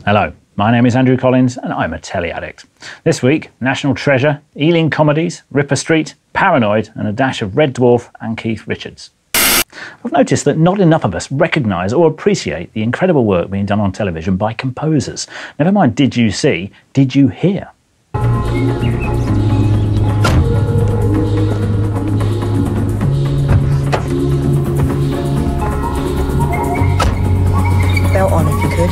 Hello, my name is Andrew Collins and I'm a telly addict. This week, National Treasure, Ealing Comedies, Ripper Street, Paranoid and a dash of Red Dwarf and Keith Richards. I've noticed that not enough of us recognise or appreciate the incredible work being done on television by composers. Never mind did you see, did you hear? Belt on if you could.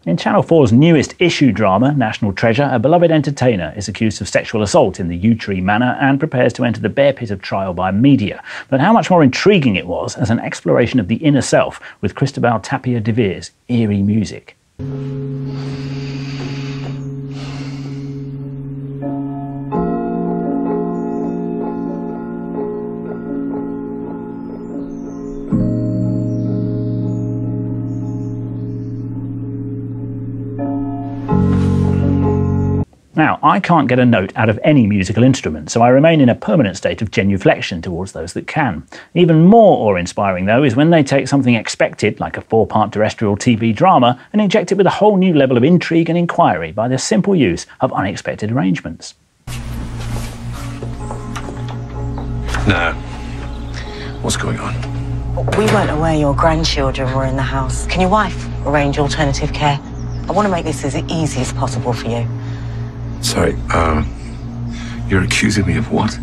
In Channel 4's newest issue drama, National Treasure, a beloved entertainer is accused of sexual assault in the Yew Tree Manor and prepares to enter the bear pit of trial by media. But how much more intriguing it was as an exploration of the inner self with Christabel Tapia de Vere's eerie music. Now, I can't get a note out of any musical instrument, so I remain in a permanent state of genuflection towards those that can. Even more awe-inspiring, though, is when they take something expected, like a 4-part terrestrial TV drama, and inject it with a whole new level of intrigue and inquiry by the simple use of unexpected arrangements. No. What's going on? We weren't aware your grandchildren were in the house. Can your wife arrange alternative care? I want to make this as easy as possible for you. Sorry, you're accusing me of what?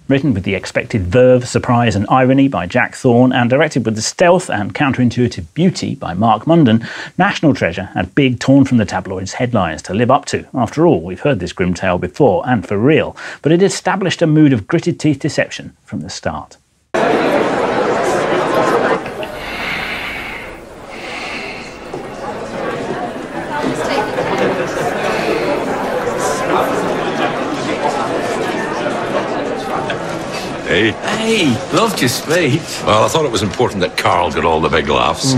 Written with the expected verve, surprise and irony by Jack Thorne and directed with the stealth and counterintuitive beauty by Mark Munden, National Treasure had big torn from the tabloids headlines to live up to. After all, we've heard this grim tale before, and for real, but it established a mood of gritted teeth deception from the start. Hey. Hey, loved your speech. Well, I thought it was important that Carl got all the big laughs.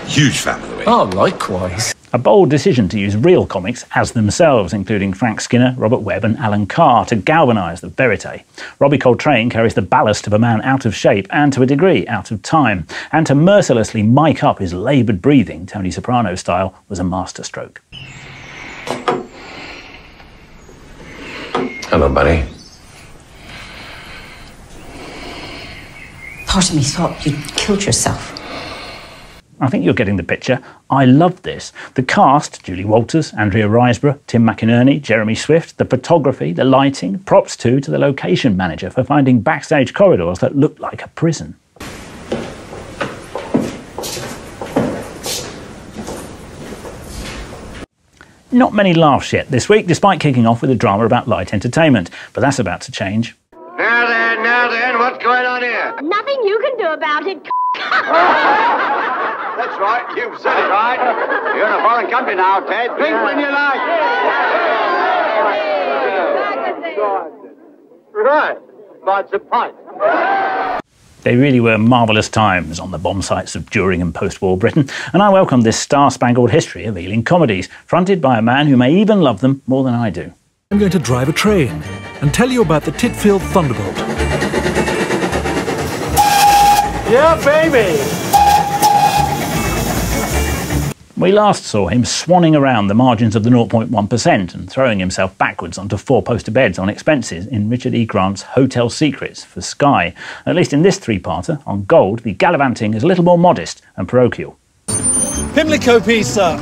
Huge fan, by the way. Oh, likewise. A bold decision to use real comics as themselves, including Frank Skinner, Robert Webb and Alan Carr, to galvanise the verite. Robbie Coltrane carries the ballast of a man out of shape and, to a degree, out of time. And to mercilessly mic up his laboured breathing, Tony Soprano style, was a masterstroke. Hello, buddy. Part of me thought you'd killed yourself. I think you're getting the picture. I loved this. The cast, Julie Walters, Andrea Riseborough, Tim McInerney, Jeremy Swift, the photography, the lighting, props too to the location manager for finding backstage corridors that looked like a prison. Not many laughs yet this week, despite kicking off with a drama about light entertainment, but that's about to change. Now then, what's going on here? Nothing you can do about it. That's right, you've said it right. You're in a foreign country now, Ted. Drink when you like. Right, but it's a pint. They really were marvellous times on the bomb sites of during and post-war Britain, and I welcome this star-spangled history of Ealing Comedies, fronted by a man who may even love them more than I do. I'm going to drive a train and tell you about the Titfield Thunderbolt. Yeah, baby! We last saw him swanning around the margins of the 0.1% and throwing himself backwards onto 4-poster beds on expenses in Richard E. Grant's Hotel Secrets for Sky. At least in this 3-parter, on Gold, the gallivanting is a little more modest and parochial. Pimlico piece, sir.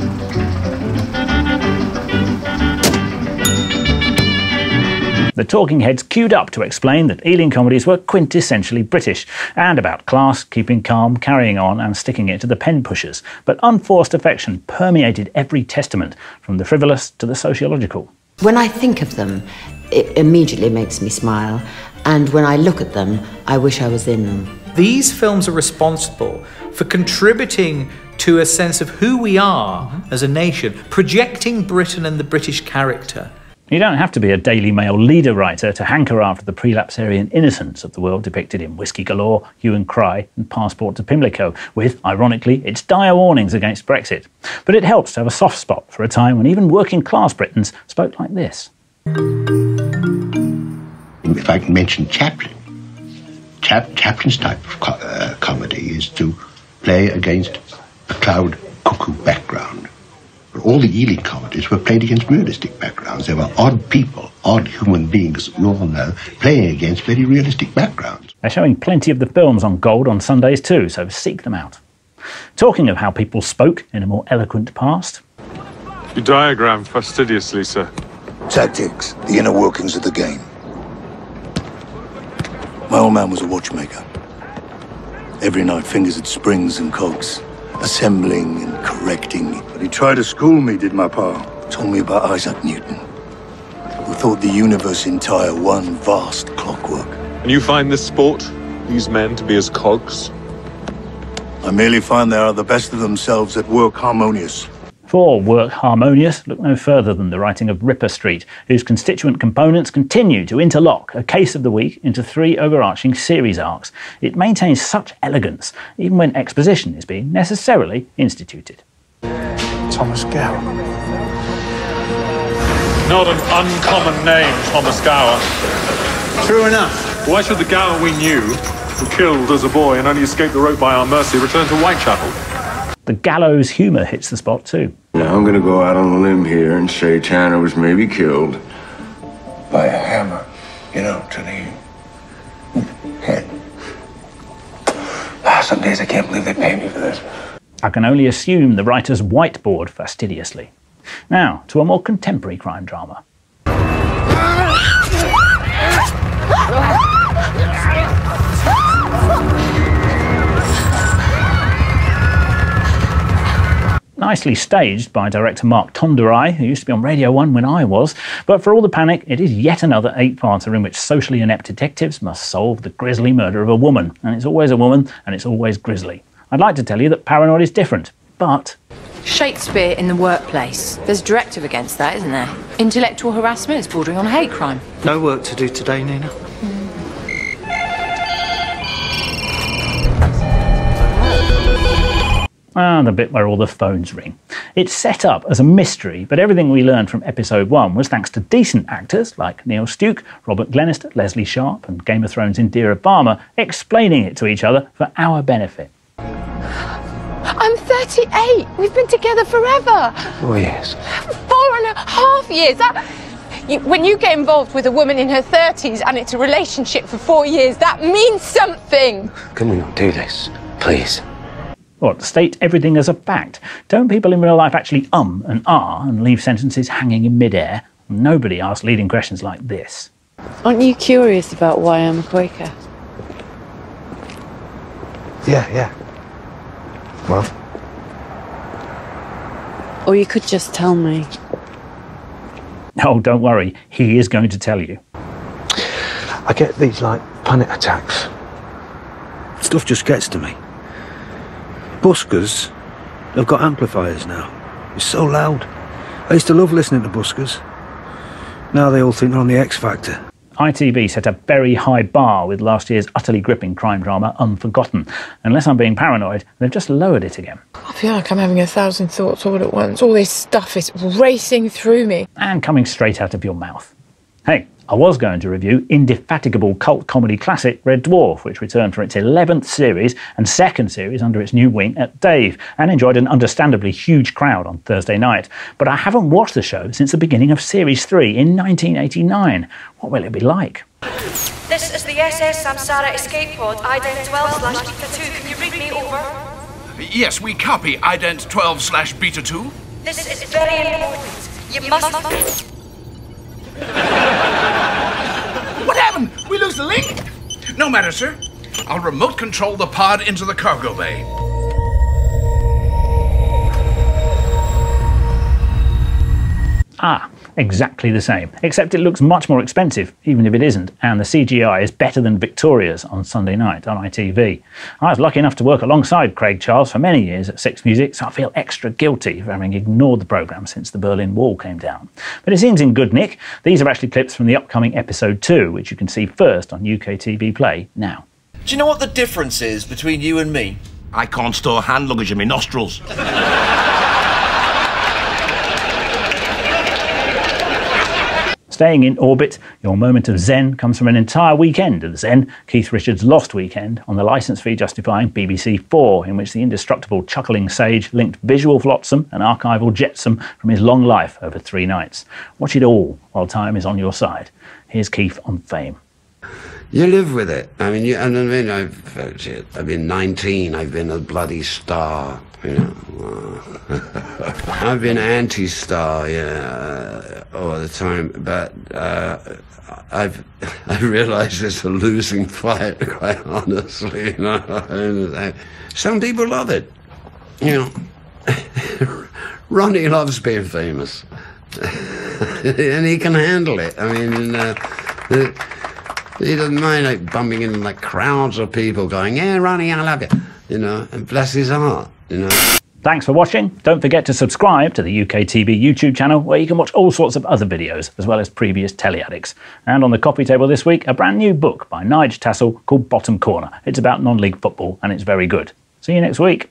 The talking heads queued up to explain that Ealing Comedies were quintessentially British and about class, keeping calm, carrying on and sticking it to the pen pushers. But unforced affection permeated every testament, from the frivolous to the sociological. When I think of them, it immediately makes me smile, and when I look at them, I wish I was in them. These films are responsible for contributing to a sense of who we are as a nation, projecting Britain and the British character. You don't have to be a Daily Mail leader writer to hanker after the prelapsarian innocence of the world depicted in Whiskey Galore, Hue and Cry and Passport to Pimlico, with, ironically, its dire warnings against Brexit. But it helps to have a soft spot for a time when even working-class Britons spoke like this. If I can mention Chaplin. Chaplin's type of comedy is to play against a cloud cuckoo background. But all the Ealing comedies were played against realistic backgrounds. They were odd people, odd human beings, we all know, playing against very realistic backgrounds. They're showing plenty of the films on Gold on Sundays too, so seek them out. Talking of how people spoke in a more eloquent past. You diagram fastidiously, sir. Tactics, the inner workings of the game. My old man was a watchmaker. Every night, fingers at springs and cogs, assembling and correcting. But he tried to school me, did my pa. Told me about Isaac Newton, who thought the universe entire one vast clockwork. And you find this sport, these men, to be as cogs? I merely find they are the best of themselves at work harmonious. For work harmonious, look no further than the writing of Ripper Street, whose constituent components continue to interlock a case of the week into 3 overarching series arcs. It maintains such elegance, even when exposition is being necessarily instituted. Thomas Gower. Not an uncommon name, Thomas Gower. True enough. Why should the Gower we knew, who killed as a boy and only escaped the rope by our mercy, return to Whitechapel? The gallows humour hits the spot too. Now I'm going to go out on a limb here and say Tanner was maybe killed by a hammer, you know, to the head. Some days I can't believe they pay me for this. I can only assume the writers whiteboard fastidiously. Now, to a more contemporary crime drama. Nicely staged by director Mark Tonderai, who used to be on Radio 1 when I was, but for all the panic, it is yet another 8-parter in which socially inept detectives must solve the grisly murder of a woman. And it's always a woman, and it's always grisly. I'd like to tell you that Paranoid is different, but... Shakespeare in the workplace. There's a directive against that, isn't there? Intellectual harassment is bordering on a hate crime. No work to do today, Nina. The bit where all the phones ring. It's set up as a mystery, but everything we learned from episode 1 was thanks to decent actors like Neil Stuke, Robert Glenister, Leslie Sharp and Game of Thrones' Indira Varma explaining it to each other for our benefit. I'm 38. We've been together forever. Oh, yes. 4.5 years. When you get involved with a woman in her 30s and it's a relationship for 4 years, that means something. Can we not do this, please? What, state everything as a fact? Don't people in real life actually and ah and leave sentences hanging in midair? Nobody asks leading questions like this. Aren't you curious about why I'm a Quaker? Yeah. Well? Or you could just tell me. Oh, don't worry, he is going to tell you. I get these, panic attacks. Stuff just gets to me. Buskers have got amplifiers now. It's so loud. I used to love listening to buskers. Now they all think they're on the X Factor. ITV set a very high bar with last year's utterly gripping crime drama Unforgotten. Unless I'm being paranoid, they've just lowered it again. I feel like I'm having 1,000 thoughts all at once. All this stuff is racing through me. And coming straight out of your mouth. Hey, I was going to review indefatigable cult comedy classic Red Dwarf, which returned for its 11th series and second series under its new wing at Dave, and enjoyed an understandably huge crowd on Thursday night. But I haven't watched the show since the beginning of Series 3 in 1989. What will it be like? This is the SS Samsara escape pod, ident 12/beta2. Can you read me over? Yes, we copy, ident 12/beta2. This is very important. You must... What happened? We lose the link? No matter, sir. I'll remote control the pod into the cargo bay. Exactly the same, except it looks much more expensive, even if it isn't, and the CGI is better than Victoria's on Sunday night on ITV. I was lucky enough to work alongside Craig Charles for many years at Six Music, so I feel extra guilty for having ignored the programme since the Berlin Wall came down. But it seems in good nick. These are actually clips from the upcoming episode 2, which you can see first on UKTV Play now. Do you know what the difference is between you and me? I can't store hand luggage in my nostrils. Staying in orbit, your moment of zen comes from an entire weekend of zen, Keith Richards' Lost Weekend, on the licence fee justifying BBC 4, in which the indestructible chuckling sage linked visual flotsam and archival jetsam from his long life over 3 nights. Watch it all while time is on your side. Here's Keith on Fame. You live with it. I mean, I've been 19, I've been a bloody star, you know. I've been anti-star, all the time, but I've realised it's a losing fight, quite honestly, you know. Some people love it, you know. Ronnie loves being famous, and he can handle it. I mean, he doesn't mind like bumping into like crowds of people going, yeah, Ronnie, I love you, you know, and bless his heart, you know. Thanks for watching. Don't forget to subscribe to the UKTV YouTube channel, where you can watch all sorts of other videos, as well as previous Telly Addicts. And on the coffee table this week, a brand new book by Nigel Tassell called Bottom Corner. It's about non-league football, and it's very good. See you next week.